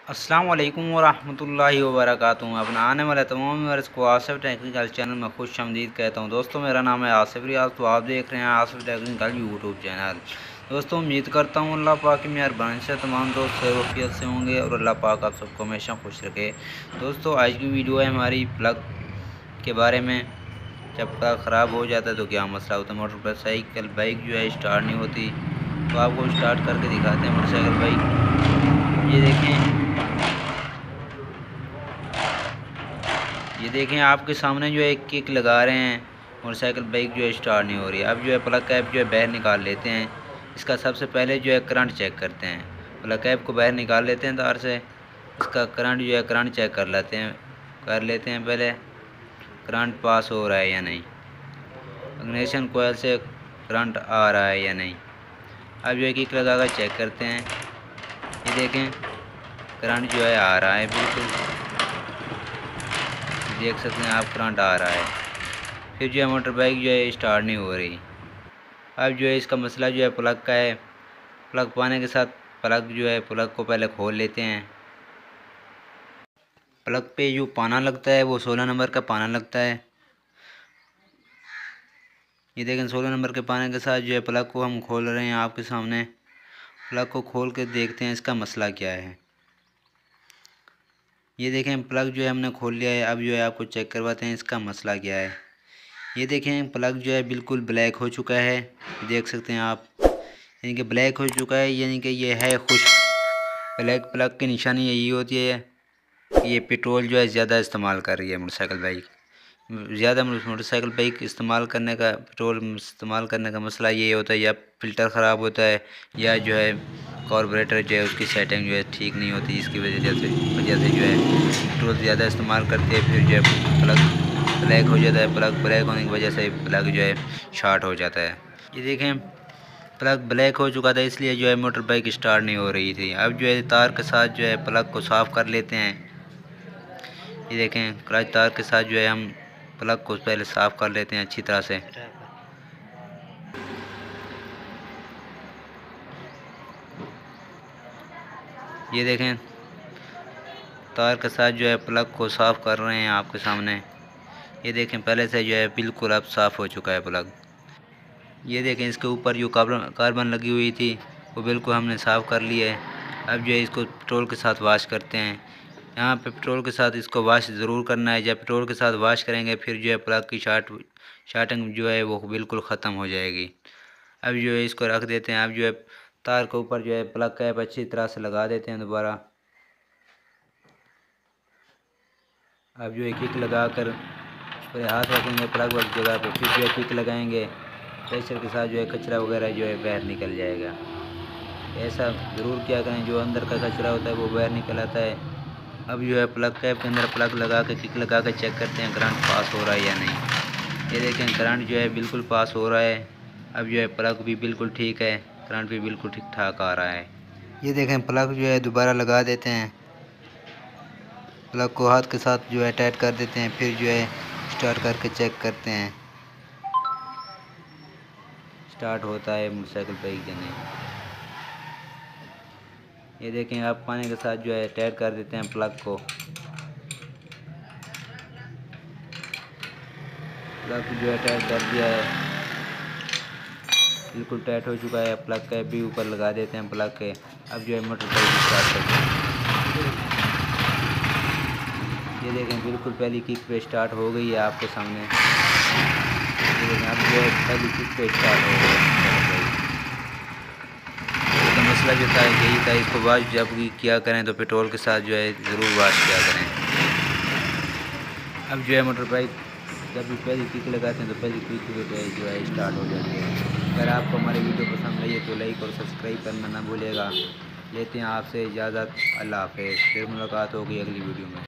अस्सलाम वालेकुम वरहमतुल्लाहि वबरकातुहू। अपना आने वाले तमाम व्यूअर्स को आसिफ टेक्निकल चैनल में खुश आमदीद कहता हूँ। दोस्तों मेरा नाम है आसिफ रियाज, तो आप देख रहे हैं आसिफ टेक्निकल यूट्यूब चैनल। दोस्तों उम्मीद करता हूँ अल्लाह पाक की मेहरबानी से तमाम दोस्त खैरियत से होंगे और अल्लाह पाक आप सबको हमेशा खुश रखे। दोस्तों आज की वीडियो है हमारी प्लग के बारे में। जब प्लग ख़राब हो जाता है तो क्या मसला होता है। मोटरसाइकिल बाइक जो है स्टार्ट नहीं होती, तो आपको स्टार्ट करके दिखाते हैं मोटरसाइकिल बाइक। ये देखें आपके सामने जो है किक लगा रहे हैं, मोटरसाइकिल बाइक जो है स्टार्ट नहीं हो रही है। अब जो है प्लग कैप जो है बाहर निकाल लेते हैं। इसका सबसे पहले जो है करंट चेक करते हैं। प्लग कैप को बाहर निकाल लेते हैं तार से, इसका करंट जो है करंट चेक कर लेते हैं पहले करंट पास हो रहा है या नहीं, इग्निशन कोयल से करंट आ रहा है या नहीं। अब जो है किक लगा कर चेक करते हैं। ये देखें करंट जो है आ रहा है, बिल्कुल देख सकते हैं आप करंट आ रहा है। फिर जो है मोटर बाइक जो है स्टार्ट नहीं हो रही। अब जो है इसका मसला जो है प्लग का है। प्लग पाने के साथ प्लग को पहले खोल लेते हैं। प्लग पे जो पाना लगता है वो 16 नंबर का पाना लगता है। ये देखें 16 नंबर के पाने के साथ जो है प्लग को हम खोल रहे हैं आपके सामने। प्लग को खोल के देखते हैं इसका मसला क्या है। ये देखें प्लग जो है हमने खोल लिया है। अब जो है आपको चेक करवाते हैं इसका मसला क्या है। ये देखें प्लग जो है बिल्कुल ब्लैक हो चुका है, देख सकते हैं आप, यानी कि ब्लैक हो चुका है, यानी कि ये है खुश्क। ब्लैक प्लग की निशानी यही होती है कि ये पेट्रोल जो है ज़्यादा इस्तेमाल कर रही है मोटरसाइकिल बाइक। ज़्यादा मोटरसाइकिल बाइक पेट्रोल इस्तेमाल करने का मसला ये होता है, या फ़िल्टर ख़राब होता है या जो है कार्बोरेटर जो है उसकी सेटिंग जो है ठीक नहीं होती, इसकी वजह से जो है पेट्रोल ज़्यादा इस्तेमाल करते हैं। फिर जो है प्लग ब्लैक हो जाता है। प्लग ब्लैक होने की वजह से प्लग जो है शॉर्ट हो जाता है। ये देखें प्लग ब्लैक हो चुका था, इसलिए जो है मोटर बाइक स्टार्ट नहीं हो रही थी। अब जो है तार के साथ जो है प्लग को साफ़ कर लेते हैं। ये देखें क्लच तार के साथ जो है हम प्लग को पहले साफ़ कर लेते हैं अच्छी तरह से। ये देखें तार के साथ जो है प्लग को साफ़ कर रहे हैं आपके सामने। ये देखें पहले से जो है बिल्कुल अब साफ़ हो चुका है प्लग। ये देखें इसके ऊपर जो कार्बन लगी हुई थी वो बिल्कुल हमने साफ़ कर लिया है। अब जो है इसको पेट्रोल के साथ वॉश करते हैं। यहाँ पे पेट्रोल के साथ इसको वॉश ज़रूर करना है। जब पेट्रोल के साथ वॉश करेंगे फिर जो है प्लग की शार्टिंग जो है वो बिल्कुल ख़त्म हो जाएगी। अब जो है इसको रख देते हैं। अब जो है तार के ऊपर जो है प्लग कैप अच्छी तरह से लगा देते हैं दोबारा। अब जो है किक लगा कर फिर हाथ रखेंगे प्लग वाली जगह पे, फिर जो है किक लगाएंगे। प्रेशर के साथ जो है कचरा वगैरह जो है बाहर निकल जाएगा। ऐसा ज़रूर किया करें, जो अंदर का कचरा होता है वो बाहर निकल आता है। अब जो है प्लग कैप के अंदर प्लग लगा के किक लगा के चेक करते हैं करंट पास हो रहा है या नहीं। ये देखें करंट जो है बिल्कुल पास हो रहा है। अब जो है प्लग भी बिल्कुल ठीक है, करंट भी बिल्कुल ठीक ठाक आ रहा है। ये देखें प्लग जो है दोबारा लगा देते हैं। प्लग को हाथ के साथ जो है टाइट कर देते हैं, फिर जो है स्टार्ट करके चेक करते हैं स्टार्ट होता है मोटरसाइकिल बाइक या नहीं। ये देखें आप पानी के साथ जो है टाइट कर देते हैं प्लग को। प्लग जो है टाइट कर दिया है, बिल्कुल टाइट हो चुका है। प्लग कैप भी ऊपर लगा देते हैं प्लग के। अब जो है मोटर बाइक स्टार्ट करते हैं। ये देखें बिल्कुल पहली किक पे स्टार्ट हो गई है आपके सामने। ये देखें अब जो है पहली किक पे स्टार्ट हो गई है। तो मसला जो था यही था, इसको वॉश जब भी किया करें तो पेट्रोल के साथ जो है ज़रूर वॉश किया करें। अब जो है मोटर बाइक जब भी पहली किक लगाते हैं तो पहली किक पे जो है स्टार्ट हो जाती है। अगर आपको हमारी वीडियो पसंद आई है तो लाइक और सब्सक्राइब करना ना भूलिएगा। लेते हैं आपसे इजाज़त, अल्लाह हाफ़िज़। फिर मुलाकात होगी अगली वीडियो में।